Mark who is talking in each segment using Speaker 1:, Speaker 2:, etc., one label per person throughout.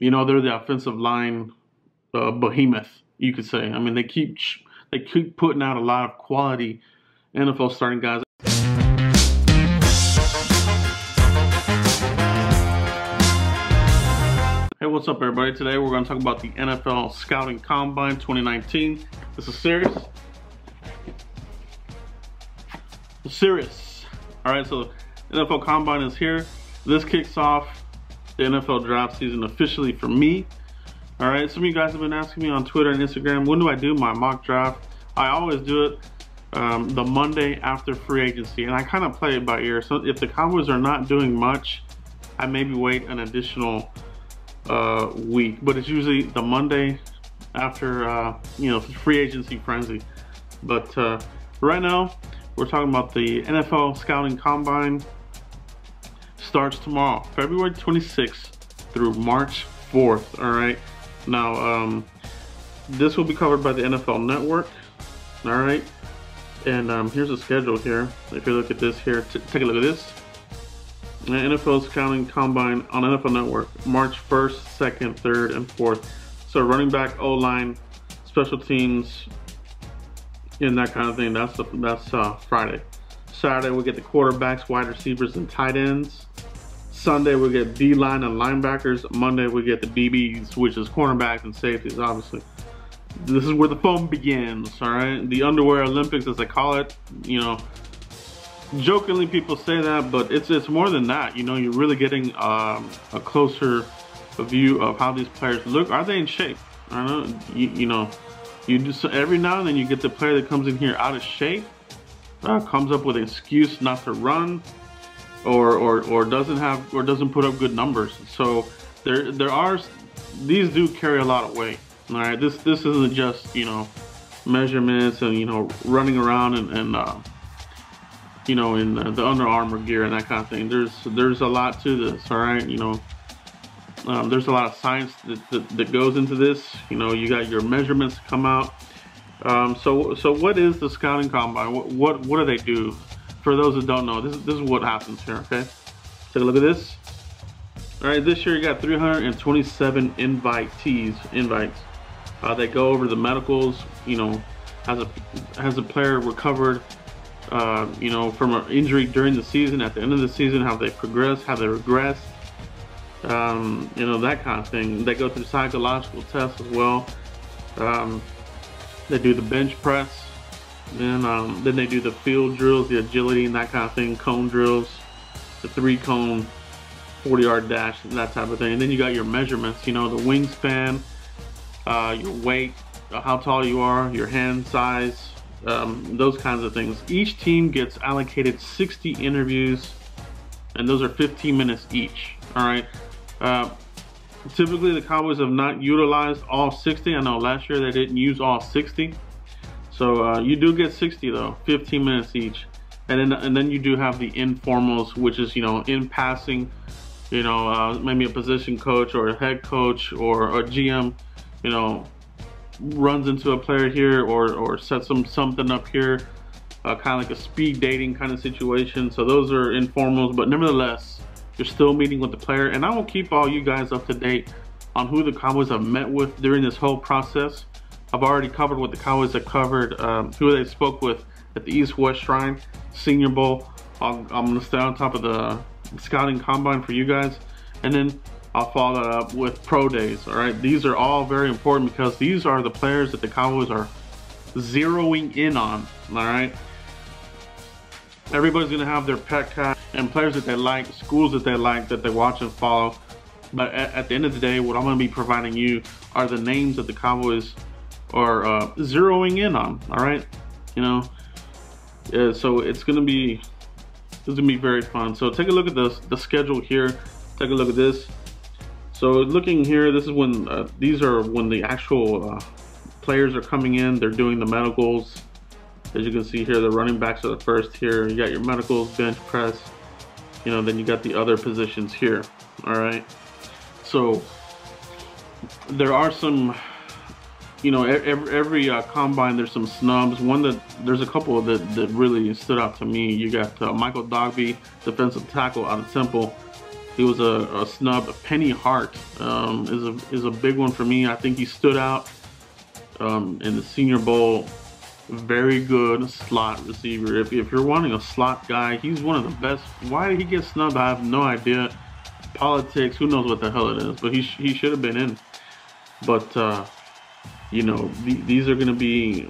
Speaker 1: You know, they're the offensive line behemoth, you could say. I mean, they keep putting out a lot of quality NFL starting guys. Hey, what's up, everybody? Today we're going to talk about the NFL Scouting Combine 2019. This is serious. All right, so NFL Combine is here. This kicks off the NFL draft season officially for me. All right, some of you guys have been asking me on Twitter and Instagram, when do I do my mock draft? I always do it the Monday after free agency, and I kind of play it by ear. So if the Cowboys are not doing much, I maybe wait an additional week, but it's usually the Monday after you know, free agency frenzy. But right now we're talking about the NFL Scouting Combine. Starts tomorrow, February 26th through March 4th. All right, now this will be covered by the NFL Network. All right, and here's the schedule here. If you look at this here, take a look at this. NFL Scouting Combine on NFL Network, March 1st, 2nd, 3rd, and 4th. So running back, O-line, special teams, and that kind of thing. That's Friday. Saturday we get the quarterbacks, wide receivers, and tight ends. Sunday we get D-line and linebackers. Monday we get the DBs, which is cornerbacks and safeties, obviously. This is where the fun begins, all right? The underwear Olympics, as they call it. You know, jokingly people say that, but it's more than that. You know, you're really getting a closer view of how these players look. Are they in shape? I don't know. You know, you just every now and then you get the player that comes in here out of shape, comes up with an excuse not to run, or doesn't put up good numbers. So there are, these do carry a lot of weight. All right, this isn't just, you know, measurements and, you know, running around and you know, in the Under Armour gear and that kind of thing. There's a lot to this. All right, you know, there's a lot of science that goes into this. You know, you got your measurements to come out. So what is the Scouting Combine? What do they do? For those that don't know, this is what happens here. Okay, take a look at this. All right, this year you got 327 invites. They go over the medicals. You know, has a player recovered, you know, from an injury during the season, at the end of the season, how they progress, how they regress, you know, that kind of thing. They go through psychological tests as well. They do the bench press, and then they do the field drills, the agility and that kind of thing, cone drills, the 3-cone 40-yard dash, that type of thing. And then you got your measurements, you know, the wingspan, your weight, how tall you are, your hand size, those kinds of things. Each team gets allocated 60 interviews, and those are 15 minutes each. All right. Typically the Cowboys have not utilized all 60. I know last year they didn't use all 60. So you do get 60 though, 15 minutes each. And then you do have the informals, which is, you know, in passing, you know, maybe a position coach or a head coach or a GM, you know, runs into a player here or sets something up here, kind of like a speed dating kind of situation. So those are informals, but nevertheless, you're still meeting with the player. And I will keep all you guys up to date on who the Cowboys have met with during this whole process. I've already covered what the Cowboys have covered, who they spoke with at the East-West Shrine, Senior Bowl. I'm gonna stay on top of the Scouting Combine for you guys. And then I'll follow that up with pro days. All right, these are all very important because these are the players that the Cowboys are zeroing in on. All right, everybody's gonna have their pet cat and players that they like, schools that they like, that they watch and follow. But at the end of the day, what I'm gonna be providing you are the names that the Cowboys are zeroing in on. All right, you know, so it's gonna be very fun. So take a look at the schedule here. Take a look at this. So looking here, this is when these are when the actual players are coming in. They're doing the medicals. As you can see here, the running backs are the first here. You got your medicals, bench press, you know, then you got the other positions here. All right, so there are some, you know, every combine there's some snubs. There's a couple that really stood out to me. You got Michael Dogby, defensive tackle out of Temple. He was a snub. Penny Hart is a big one for me. I think he stood out in the Senior Bowl. Very good slot receiver. If you're wanting a slot guy, he's one of the best. Why did he get snubbed? I have no idea. Politics, who knows what the hell it is, but he should have been in. But you know, these are going to be,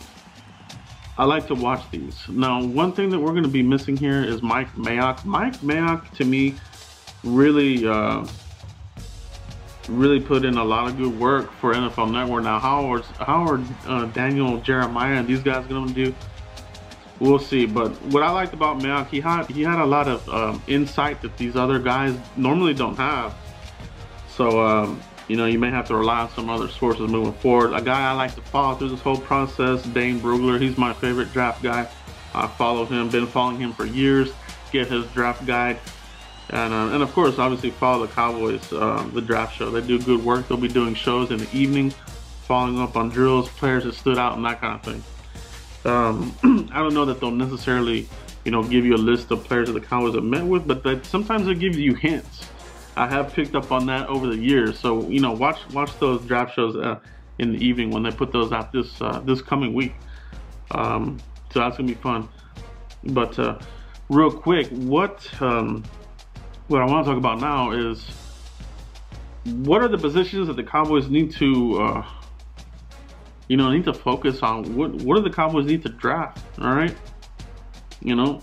Speaker 1: I like to watch these. Now, one thing that we're going to be missing here is Mike Mayock. Mike Mayock, to me, really put in a lot of good work for NFL Network. Now, how are Daniel Jeremiah and these guys going to do? We'll see. But what I liked about Mayock, he had a lot of insight that these other guys normally don't have. So you know, you may have to rely on some other sources moving forward. A guy I like to follow through this whole process, Dane Brugler. He's my favorite draft guy. I follow him, been following him for years. Get his draft guide. And of course, obviously follow the Cowboys, the draft show. They do good work. They'll be doing shows in the evening, following up on drills, players that stood out, and that kind of thing. I don't know that they'll necessarily, you know, give you a list of players that the Cowboys have met with, but sometimes they give you hints. I have picked up on that over the years. So, you know, watch those draft shows in the evening when they put those out this coming week. So that's gonna be fun. But real quick, what I want to talk about now is what are the positions that the Cowboys need to, you know, need to focus on. What do the Cowboys need to draft? All right, you know.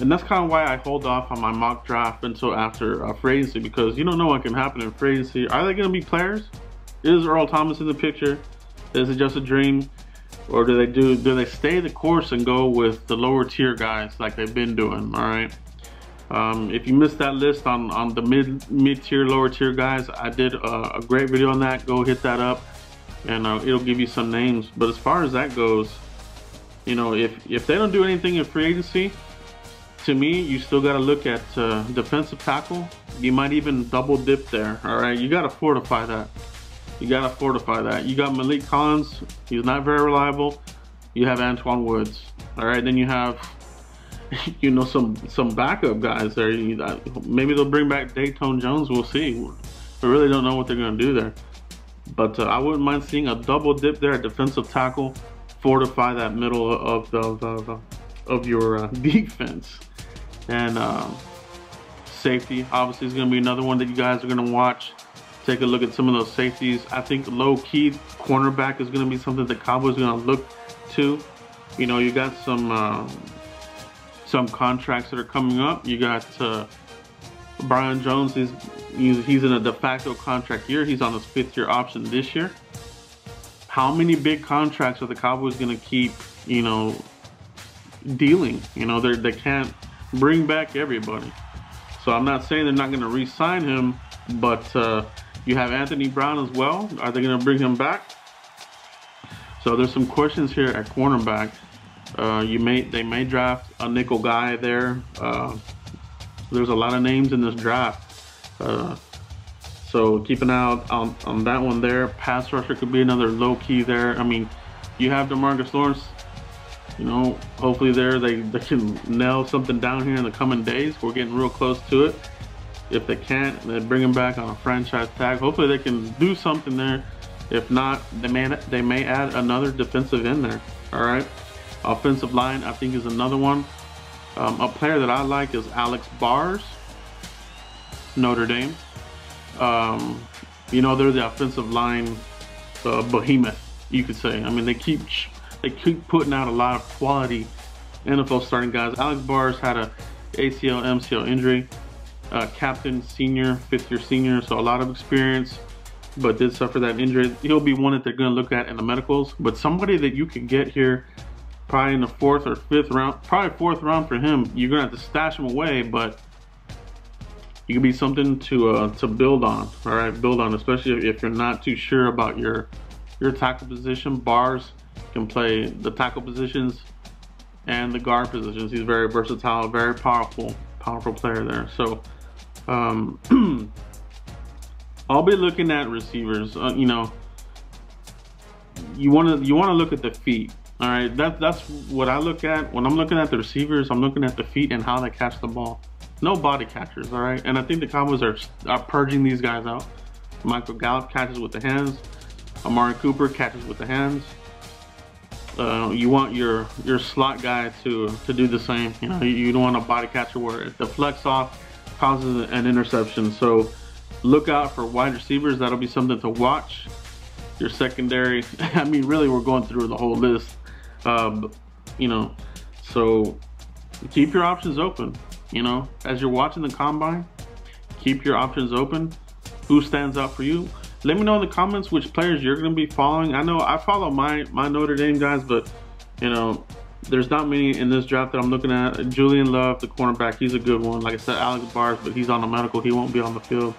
Speaker 1: And that's kind of why I hold off on my mock draft until after free agency, because you don't know what can happen in free agency. Are they going to be players? Is Earl Thomas in the picture? Is it just a dream? Or do they stay the course and go with the lower tier guys like they've been doing? All right. If you missed that list on the mid tier, lower tier guys, I did a great video on that. Go hit that up, and it'll give you some names. But as far as that goes, you know, if they don't do anything in free agency, to me, you still got to look at defensive tackle. You might even double dip there. All right, you got to fortify that. You got to fortify that. You got Malik Collins. He's not very reliable. You have Antoine Woods. All right, then you have, you know, some backup guys there. Maybe they'll bring back Dayton Jones. We'll see. I really don't know what they're going to do there. But I wouldn't mind seeing a double dip there at defensive tackle. Fortify that middle of your defense. And safety obviously is going to be another one that you guys are going to watch. Take a look at some of those safeties. I think low-key cornerback is going to be something the Cowboys are going to look to. You know, you got some contracts that are coming up. You got Brian Jones. He's in a de facto contract year. He's on his 5th-year option this year. How many big contracts are the Cowboys going to keep, you know, dealing? You know, they can't bring back everybody. So I'm not saying they're not going to re-sign him, but you have Anthony Brown as well. Are they going to bring him back? So there's some questions here at cornerback. They may draft a nickel guy there. There's a lot of names in this draft. So keep an eye out on that one there. Pass rusher could be another low key there. I mean, you have DeMarcus Lawrence. You know, hopefully they can nail something down here in the coming days. We're getting real close to it. If they can't, they bring him back on a franchise tag. Hopefully they can do something there. If not, they may add another defensive end there. All right. Offensive line, I think, is another one. A player that I like is Alex Bars, Notre Dame. You know, they're the offensive line behemoth, you could say. I mean, they keep putting out a lot of quality NFL starting guys. Alex Bars had a ACL, MCL injury. Captain, senior, 5th-year senior, so a lot of experience, but did suffer that injury. He'll be one that they're going to look at in the medicals, but somebody that you could get here probably in the 4th or 5th round, probably 4th round for him. You're going to have to stash him away, but you can be something to build on. All right, build on, especially if you're not too sure about your tackle position. Bars can play the tackle positions and the guard positions. He's very versatile, very powerful player there. So I'll be looking at receivers. You know, you want to look at the feet. All right, that's what I look at when I'm looking at the receivers. I'm looking at the feet and how they catch the ball. No body catchers, all right? And I think the Cowboys are purging these guys out. Michael Gallup catches with the hands. Amari Cooper catches with the hands. You want your slot guy to do the same. You know, you don't want a body catcher where the flex off causes an interception. So look out for wide receivers. That'll be something to watch. Your secondary. I mean, really, we're going through the whole list. You know, so keep your options open. You know, as you're watching the combine, keep your options open. Who stands out for you? Let me know in the comments which players you're going to be following. I know I follow my Notre Dame guys, but you know, there's not many in this draft that I'm looking at. Julian Love, the cornerback, he's a good one. Like I said, Alex Bars, but he's on the medical. He won't be on the field.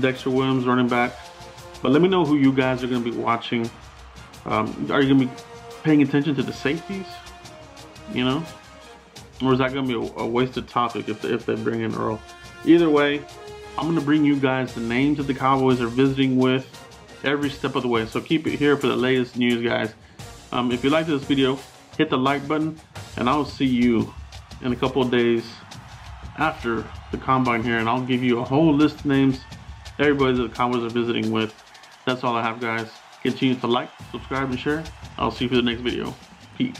Speaker 1: Dexter Williams, running back. But let me know who you guys are going to be watching. Are you going to be paying attention to the safeties? You know? Or is that going to be a wasted topic if they bring in Earl? Either way, I'm going to bring you guys the names that the Cowboys are visiting with every step of the way. So keep it here for the latest news, guys. If you liked this video, hit the like button, and I'll see you in a couple of days after the combine here, and I'll give you a whole list of names, everybody that the Cowboys are visiting with. That's all I have, guys. Continue to like, subscribe, and share. I'll see you for the next video. Peace.